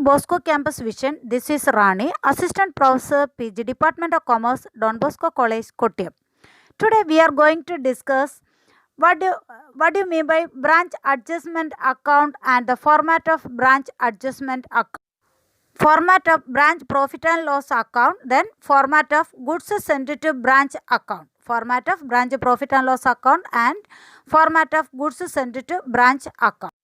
Bosco Campus Vision. This is Rani, Assistant Professor, PG, Department of Commerce, Don Bosco College, Kottayam. Today we are going to discuss what do you mean by branch adjustment account and the format of branch adjustment account. Format of branch profit and loss account, then format of goods sent to branch account. Format of branch profit and loss account and format of goods sent to branch account.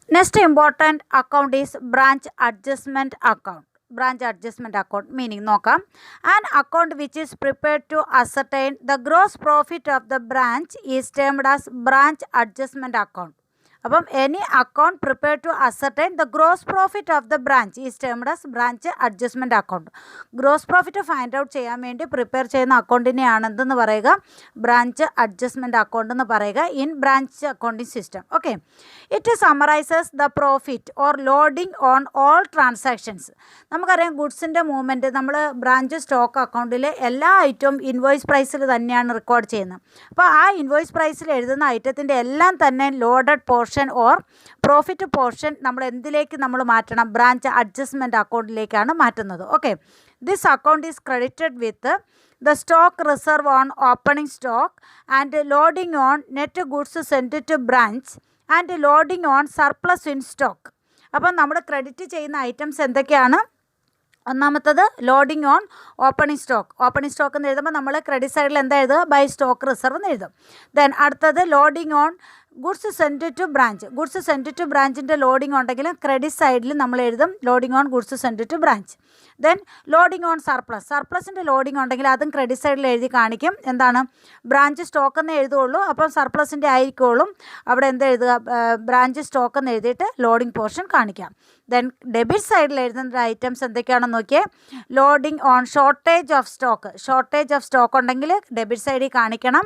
Next important account is branch adjustment account. Branch adjustment account meaning നോക്കാം an account which is prepared to ascertain the gross profit of the branch is termed as branch adjustment account. അപ്പം any account prepared to ascertain the gross profit of the branch is termed as branch adjustment account. Gross profit find out ചെയ്യാൻ വേണ്ടി prepare ചെയ്യുന്ന അക്കൗണ്ടിനെയാണ് എന്തെന്ന് പറയുക, branch adjustment account എന്ന് പറയുക in branch accounting system. Okay, it summarises the profit or loading on all transactions. നമുക്കറിയാം ഗുഡ്സിൻ്റെ movement നമ്മൾ branch stock അക്കൗണ്ടിൽ എല്ലാ ഐറ്റവും ഇൻവോയ്സ് പ്രൈസിൽ തന്നെയാണ് റെക്കോർഡ് ചെയ്യുന്നത്. അപ്പോൾ ആ ഇൻവോയ്സ് പ്രൈസിൽ എഴുതുന്ന ഐറ്റത്തിൻ്റെ എല്ലാം തന്നെ loaded portion or profit portion നമ്മൾ എന്തിലേക്ക് നമ്മൾ മാറ്റണം, ബ്രാഞ്ച് അഡ്ജസ്റ്റ്മെൻറ്റ് അക്കൗണ്ടിലേക്കാണ് മാറ്റുന്നത്. Okay, this account is credited with the stock reserve on opening stock and loading on net goods send to branch and loading on surplus in stock. അപ്പം നമ്മൾ credit ചെയ്യുന്ന items എന്തൊക്കെയാണ്? ഒന്നാമത്തത് loading on opening stock. Opening stock എന്ന് എഴുതുമ്പോൾ നമ്മൾ credit സൈഡിൽ എന്താ എഴുതുക, ബൈ സ്റ്റോക്ക് റിസർവ് എന്ന് എഴുതും. ദെൻ അടുത്തത് loading on goods send to branch. Goods send to ബ്രാഞ്ചിൻ്റെ ലോഡിംഗ് ഉണ്ടെങ്കിലും ക്രെഡിറ്റ് സൈഡിൽ നമ്മൾ എഴുതും loading on goods send to branch. Then loading on surplus. സർപ്ലസിൻ്റെ ലോഡിംഗ് ഉണ്ടെങ്കിൽ അതും ക്രെഡിറ്റ് സൈഡിൽ എഴുതി കാണിക്കും, എന്താണ് ബ്രാഞ്ച് സ്റ്റോക്ക് എന്ന് എഴുതുകയുള്ളൂ. അപ്പം സർപ്ലസിൻ്റെ ആയിരിക്കുള്ളൂ അവിടെ എന്താ എഴുതുക, ബ്രാഞ്ച് സ്റ്റോക്ക് എന്ന് എഴുതിയിട്ട് ലോഡിംഗ് പോർഷൻ കാണിക്കാം. ദെൻ ഡെബിറ്റ് സൈഡിൽ എഴുതുന്ന ഐറ്റംസ് എന്തൊക്കെയാണെന്ന് നോക്കിയേ, loading on shortage of stock. Shortage of stock ഉണ്ടെങ്കിൽ ഡെബിറ്റ് സൈഡിൽ കാണിക്കണം.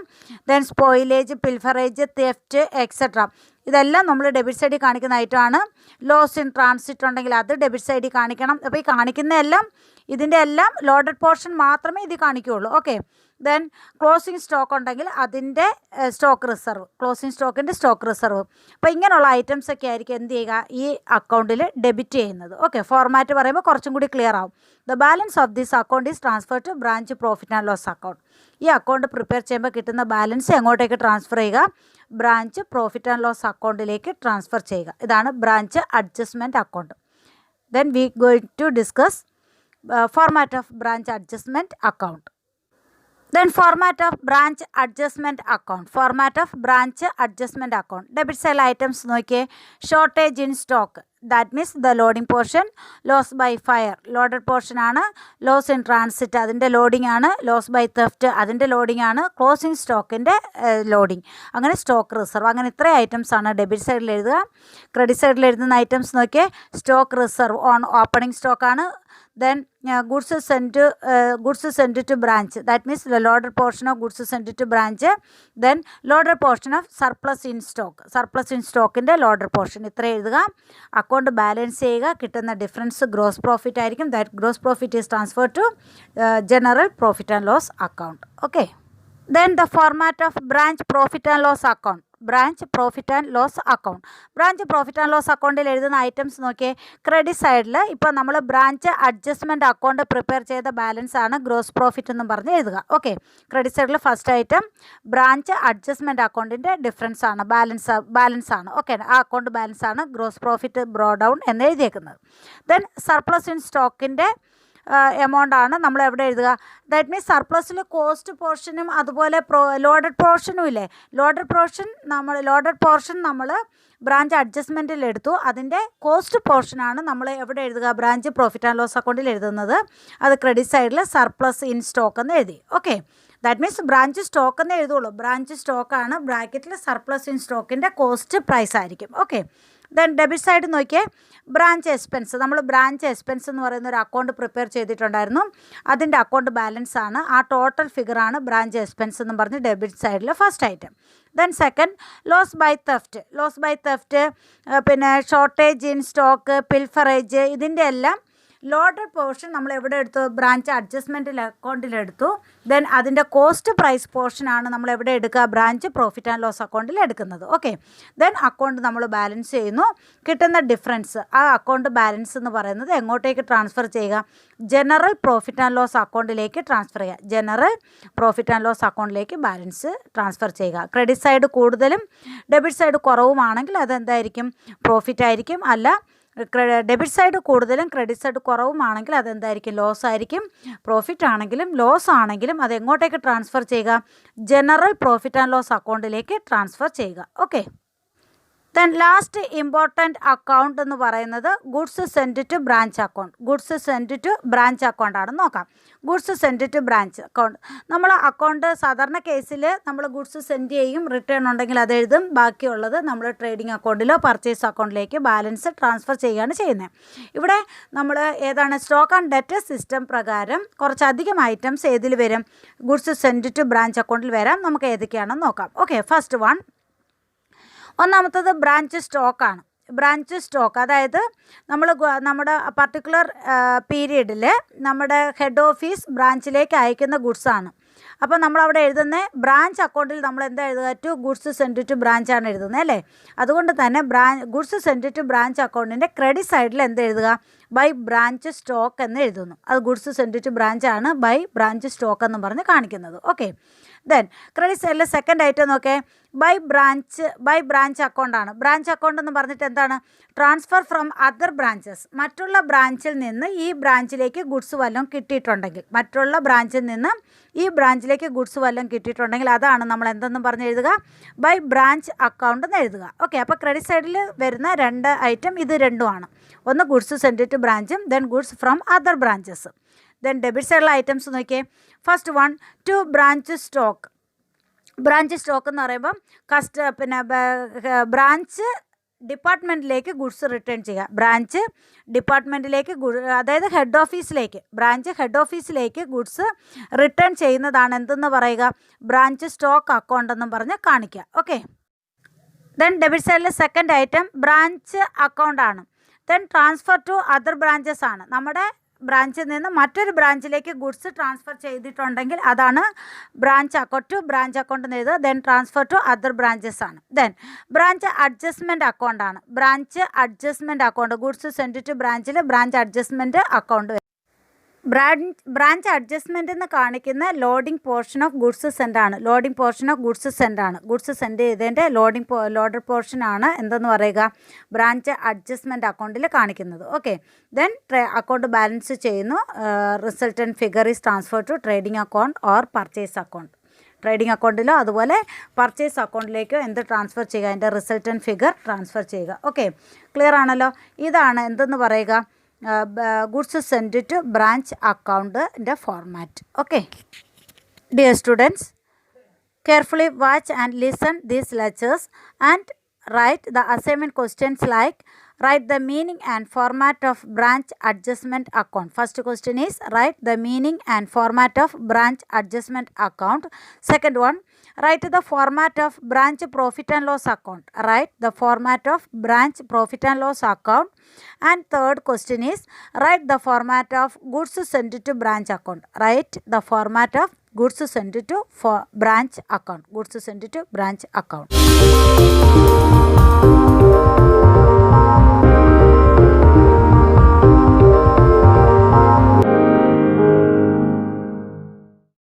ദെൻ സ്പോയിലേജ്, പിൽഫറേജ്, തെഫ്റ്റ് എക്സെട്ര ഇതെല്ലാം നമ്മൾ ഡെബിറ്റ് സൈഡിൽ കാണിക്കുന്ന ഐറ്റമാണ്. ലോസ് ഇൻ ട്രാൻസിറ്റ് ഉണ്ടെങ്കിൽ അത് ഡെബിറ്റ് സൈഡിൽ കാണിക്കണം. അപ്പോൾ ഈ കാണിക്കുന്നതെല്ലാം ഇതിൻ്റെ എല്ലാം ലോഡഡ് പോർഷൻ മാത്രമേ ഇത് കാണിക്കുകയുള്ളൂ. ഓക്കെ, ദെൻ ക്ലോസിങ് സ്റ്റോക്ക് ഉണ്ടെങ്കിൽ അതിൻ്റെ സ്റ്റോക്ക് റിസർവ്, ക്ലോസിങ് സ്റ്റോക്കിൻ്റെ സ്റ്റോക്ക് റിസർവ്. അപ്പോൾ ഇങ്ങനെയുള്ള ഐറ്റംസ് ഒക്കെ ആയിരിക്കും എന്ത് ചെയ്യുക, ഈ അക്കൗണ്ടിൽ ഡെബിറ്റ് ചെയ്യുന്നത്. ഓക്കെ, ഫോർമാറ്റ് പറയുമ്പോൾ കുറച്ചും കൂടി ക്ലിയർ ആവും. The balance of this account is transfer to branch profit and loss account. ഈ അക്കൗണ്ട് പ്രിപ്പയർ ചെയ്യുമ്പോൾ കിട്ടുന്ന ബാലൻസ് എങ്ങോട്ടേക്ക് ട്രാൻസ്ഫർ ചെയ്യുക, ബ്രാഞ്ച് പ്രോഫിറ്റ് ആൻഡ് ലോസ് അക്കൗണ്ടിലേക്ക് ട്രാൻസ്ഫർ ചെയ്യുക. ഇതാണ് branch adjustment account. Then we going to discuss format of branch adjustment account. Then format of branch adjustment account. Format of branch adjustment account. Debit side items നോക്കിയേ, shortage in stock, that means the loading portion. Loss by fire loaded portion ആണ്. Loss in transit അതിൻ്റെ loading ആണ്. Loss by theft അതിൻ്റെ loading ആണ്. Closing സ്റ്റോക്കിൻ്റെ loading. അങ്ങനെ stock reserve, അങ്ങനെ ഇത്രയും ഐറ്റംസ് ആണ് ഡെബിറ്റ് സൈഡിൽ എഴുതുക. ക്രെഡിറ്റ് സൈഡിൽ എഴുതുന്ന ഐറ്റംസ് നോക്കിയേ, സ്റ്റോക്ക് റിസർവ് ഓൺ ഓപ്പണിംഗ് സ്റ്റോക്കാണ്. Then goods sent to branch, that means the loaded portion of goods sent to branch. Then loaded portion of surplus in stock, surplus in stock in the loaded portion. ഇത്ര എഴുതുക. Account balance ചെയ്യുക. കിട്ടുന്ന difference gross profit ആയിരിക്കും. That gross profit is transfer to general profit and loss account. Okay, then the format of branch profit and loss account. Branch profit and loss account. Branch profit and loss അക്കൗണ്ടിൽ എഴുതുന്ന items നോക്കിയേ, credit സൈഡിൽ ഇപ്പോൾ നമ്മൾ branch adjustment account prepare ചെയ്ത balance ആണ് gross profit എന്ന് പറഞ്ഞ് എഴുതുക. ഓക്കെ, ക്രെഡിറ്റ് സൈഡിൽ ഫസ്റ്റ് ഐറ്റം ബ്രാഞ്ച് അഡ്ജസ്റ്റ്മെൻറ്റ് അക്കൗണ്ടിൻ്റെ ഡിഫറൻസ് ആണ്, ബാലൻസ് ആണ്. ഓക്കെ, ആ അക്കൗണ്ട് ബാലൻസ് ആണ് ഗ്രോസ് പ്രോഫിറ്റ് ബ്രോ ഡൗൺ എന്ന് എഴുതിയേക്കുന്നത്. ദെൻ സർപ്ലസ് ഇൻ സ്റ്റോക്കിൻ്റെ എമൗണ്ട് ആണ് നമ്മൾ എവിടെ എഴുതുക, ദാറ്റ് മീൻസ് സർപ്ലസിൽ കോസ്റ്റ് പോർഷനും അതുപോലെ ലോഡഡ് പോർഷനും ഇല്ലേ, ലോഡഡ് പോർഷൻ നമ്മൾ ബ്രാഞ്ച് അഡ്ജസ്റ്റ്മെൻറ്റിൽ എടുത്തു. അതിൻ്റെ കോസ്റ്റ് പോർഷനാണ് നമ്മൾ എവിടെ എഴുതുക, ബ്രാഞ്ച് പ്രോഫിറ്റ് ആൻഡ് ലോസ് അക്കൗണ്ടിൽ എഴുതുന്നത്. അത് ക്രെഡിറ്റ് സൈഡിൽ സർപ്ലസ് ഇൻ സ്റ്റോക്ക് എന്ന് എഴുതി. Okay, that means branch stock എന്ന് എഴുതുള്ളൂ. ബ്രാഞ്ച് സ്റ്റോക്കാണ്, ബ്രാക്കറ്റിൽ സർപ്ലസ് ഇൻ സ്റ്റോക്കിൻ്റെ കോസ്റ്റ് പ്രൈസ് ആയിരിക്കും. ഓക്കെ, ദെൻ ഡെബിറ്റ് സൈഡ് നോക്കിയേ, ബ്രാഞ്ച് എക്സ്പെൻസ്. നമ്മൾ ബ്രാഞ്ച് എക്സ്പെൻസ് എന്ന് പറയുന്ന ഒരു അക്കൗണ്ട് പ്രിപ്പയർ ചെയ്തിട്ടുണ്ടായിരുന്നു. അതിൻ്റെ അക്കൗണ്ട് ബാലൻസ് ആണ്, ആ ടോട്ടൽ ഫിഗറാണ് ബ്രാഞ്ച് എക്സ്പെൻസ് എന്ന് പറഞ്ഞ് ഡെബിറ്റ് സൈഡിൽ first item. Then second loss by theft, പിന്നെ ഷോർട്ടേജ് ഇൻ സ്റ്റോക്ക്, പിൽഫറേജ് ഇതിൻ്റെ എല്ലാം ലോഡഡ് പോർഷൻ നമ്മൾ എവിടെ എടുത്തു? ബ്രാഞ്ച് അഡ്ജസ്റ്റ്മെൻറ്റ് അക്കൗണ്ടിലെടുത്തു. ദെൻ അതിൻ്റെ കോസ്റ്റ് പ്രൈസ് പോർഷനാണ് നമ്മൾ എവിടെ എടുക്കുക? ബ്രാഞ്ച് പ്രോഫിറ്റ് ആൻഡ് ലോസ് അക്കൗണ്ടിൽ എടുക്കുന്നത്. ഓക്കെ, ദെൻ അക്കൗണ്ട് നമ്മൾ ബാലൻസ് ചെയ്യുന്നു. കിട്ടുന്ന ഡിഫറൻസ്, ആ അക്കൗണ്ട് ബാലൻസ് എന്ന് പറയുന്നത് എങ്ങോട്ടേക്ക് ട്രാൻസ്ഫർ ചെയ്യുക? ജനറൽ പ്രോഫിറ്റ് ആൻഡ് ലോസ് അക്കൗണ്ടിലേക്ക് ട്രാൻസ്ഫർ ചെയ്യുക. ജനറൽ പ്രോഫിറ്റ് ആൻഡ് ലോസ് അക്കൗണ്ടിലേക്ക് ബാലൻസ് ട്രാൻസ്ഫർ ചെയ്യുക. ക്രെഡിറ്റ് സൈഡ് കൂടുതലും ഡെബിറ്റ് സൈഡ് കുറവുമാണെങ്കിൽ അതെന്തായിരിക്കും? പ്രോഫിറ്റ് ആയിരിക്കും. അല്ല, ഡെബിറ്റ് സൈഡ് കൂടുതലും ക്രെഡിറ്റ് സൈഡ് കുറവുമാണെങ്കിൽ അതെന്തായിരിക്കും? ലോസ് ആയിരിക്കും. പ്രോഫിറ്റ് ആണെങ്കിലും ലോസ് ആണെങ്കിലും അത് എങ്ങോട്ടേക്ക് ട്രാൻസ്ഫർ ചെയ്യുക? ജനറൽ പ്രോഫിറ്റ് ആൻഡ് ലോസ് അക്കൗണ്ടിലേക്ക് ട്രാൻസ്ഫർ ചെയ്യുക. Okay, then last important account എന്ന് പറയുന്നത് goods send to branch account. Goods send to branch അക്കൗണ്ടാണ്. നോക്കാം, goods send to branch account. നമ്മൾ അക്കൗണ്ട് സാധാരണ കേസിൽ നമ്മൾ ഗുഡ്സ് സെൻഡ് ചെയ്യും, റിട്ടേൺ ഉണ്ടെങ്കിൽ അത് എഴുതും. ബാക്കിയുള്ളത് നമ്മൾ ട്രേഡിംഗ് അക്കൗണ്ടിലോ പർച്ചേസ് അക്കൗണ്ടിലേക്ക് ബാലൻസ് ട്രാൻസ്ഫർ ചെയ്യുകയാണ് ചെയ്യുന്നത്. ഇവിടെ നമ്മൾ ഏതാണ്? സ്റ്റോക്ക് ആൻഡ് ഡെറ്റ് സിസ്റ്റം പ്രകാരം കുറച്ചധികം ഐറ്റംസ് ഏതിൽ വരും? ഗുഡ്സ് സെൻഡ് ടു ബ്രാഞ്ച് അക്കൗണ്ടിൽ വരാം. നമുക്ക് ഏതൊക്കെയാണെന്ന് നോക്കാം. ഓക്കെ, ഫസ്റ്റ് വൺ, ഒന്നാമത്തത് ബ്രാഞ്ച് സ്റ്റോക്കാണ്. ബ്രാഞ്ച് സ്റ്റോക്ക് അതായത് നമ്മുടെ പർട്ടിക്കുലർ പീരീഡിൽ നമ്മുടെ ഹെഡ് ഓഫീസ് ബ്രാഞ്ചിലേക്ക് അയക്കുന്ന ഗുഡ്സാണ്. അപ്പോൾ നമ്മളവിടെ എഴുതുന്ന ബ്രാഞ്ച് അക്കൗണ്ടിൽ നമ്മൾ എന്താ എഴുതുക? ടു ഗുഡ്സ് സെൻഡ് ടു ബ്രാഞ്ചാണ് എഴുതുന്നത് അല്ലേ? അതുകൊണ്ട് തന്നെ ഗുഡ്സ് സെൻഡ് ടു ബ്രാഞ്ച് അക്കൗണ്ടിൻ്റെ ക്രെഡിറ്റ് സൈഡിൽ എന്ത് എഴുതുക? ബൈ ബ്രാഞ്ച് സ്റ്റോക്ക് എന്ന് എഴുതുന്നു. അത് ഗുഡ്സ് സെൻഡ് ടു ബ്രാഞ്ചാണ് ബൈ ബ്രാഞ്ച് സ്റ്റോക്ക് എന്ന് പറഞ്ഞ് കാണിക്കുന്നത്. ഓക്കെ, ദെൻ ക്രെഡിറ്റ് സൈഡിലെ സെക്കൻഡ് ഐറ്റം നോക്കേ, ബൈ ബ്രാഞ്ച് അക്കൗണ്ടാണ്. ബ്രാഞ്ച് അക്കൗണ്ട് എന്ന് പറഞ്ഞിട്ട് എന്താണ്? Transfer from other branches. മറ്റുള്ള ബ്രാഞ്ചിൽ നിന്ന് ഈ ബ്രാഞ്ചിലേക്ക് ഗുഡ്സ് വല്ലതും കിട്ടിയിട്ടുണ്ടെങ്കിൽ, മറ്റുള്ള ബ്രാഞ്ചിൽ നിന്ന് ഈ ബ്രാഞ്ചിലേക്ക് ഗുഡ്സ് വല്ലതും കിട്ടിയിട്ടുണ്ടെങ്കിൽ അതാണ് നമ്മൾ എന്തെന്നും പറഞ്ഞ് എഴുതുക? ബൈ ബ്രാഞ്ച് അക്കൗണ്ട് എന്ന് എഴുതുക. ഓക്കെ, അപ്പോൾ ക്രെഡിറ്റ് സൈഡിൽ വരുന്ന രണ്ട് ഐറ്റം ഇത് രണ്ടുമാണ്. ഒന്ന് ഗുഡ്സ് സെൻഡ് ടു ബ്രാഞ്ചും then goods from other branches. Then debit സൈഡിലുള്ള ഐറ്റംസ് നോക്കിയേ. First one, to branch stock. Branch stock എന്ന് പറയുമ്പം ബ്രാഞ്ച് ഡിപ്പാർട്ട്മെൻറ്റിലേക്ക് ഗുഡ്സ് റിട്ടേൺ ചെയ്യുക. ബ്രാഞ്ച് ഡിപ്പാർട്ട്മെൻറ്റിലേക്ക് അതായത് ഹെഡ് ഓഫീസിലേക്ക്, ബ്രാഞ്ച് ഹെഡ് ഓഫീസിലേക്ക് ഗുഡ്സ് റിട്ടേൺ ചെയ്യുന്നതാണ് എന്തെന്ന് പറയുക? ബ്രാഞ്ച് സ്റ്റോക്ക് അക്കൗണ്ട് എന്നും പറഞ്ഞ് കാണിക്കുക. ഓക്കെ, ദെൻ ഡെബിറ്റ് സൈഡിലെ സെക്കൻഡ് ഐറ്റം ബ്രാഞ്ച് അക്കൗണ്ടാണ്. Then transfer to other branches ആണ്. നമ്മുടെ ബ്രാഞ്ചിൽ നിന്ന് മറ്റൊരു ബ്രാഞ്ചിലേക്ക് ഗുഡ്സ് ട്രാൻസ്ഫർ ചെയ്തിട്ടുണ്ടെങ്കിൽ അതാണ് branch account. To branch account എന്ന് എഴുതുക. Then transfer to other branches ആണ്. ദെൻ ബ്രാഞ്ച് അഡ്ജസ്റ്റ്മെൻറ്റ് അക്കൗണ്ടാണ്. Branch adjustment account, goods send to ബ്രാഞ്ചിൽ branch adjustment account. Branch adjustment എന്ന് കാണിക്കുന്ന loading portion of goods send ആണ്. Loading portion of goods send ആണ്. Goods send ചെയ്തതിൻ്റെ loaded പോർഷനാണ് എന്തെന്ന് പറയുക? ബ്രാഞ്ച് അഡ്ജസ്റ്റ്മെൻറ്റ് അക്കൗണ്ടിൽ കാണിക്കുന്നത്. ഓക്കെ, ദെൻ അക്കൗണ്ട് ബാലൻസ് ചെയ്യുന്നു. Resultant figure is transfer to trading account or purchase account. Trading അക്കൗണ്ടിലോ അതുപോലെ പർച്ചേസ് അക്കൗണ്ടിലേക്കോ എന്ത് ട്രാൻസ്ഫർ ചെയ്യുക? അതിൻ്റെ റിസൾട്ടൻറ്റ് ഫിഗർ ട്രാൻസ്ഫർ ചെയ്യുക. ഓക്കെ, ക്ലിയർ ആണല്ലോ? ഇതാണ് എന്തെന്ന് പറയുക? ഗുഡ്സ് സെൻഡ് ടു ബ്രാഞ്ച് അക്കൗണ്ടിൻ്റെ format. Okay, dear students, carefully watch and listen these lectures and write the assignment questions like write the meaning and format of branch adjustment account. First question is write the meaning and format of branch adjustment account. Second one, write the format of branch profit and loss account. Write the format of branch profit and loss account. And third question is write the format of goods sent to branch account. Write the format of goods sent to branch account. Goods sent to branch account.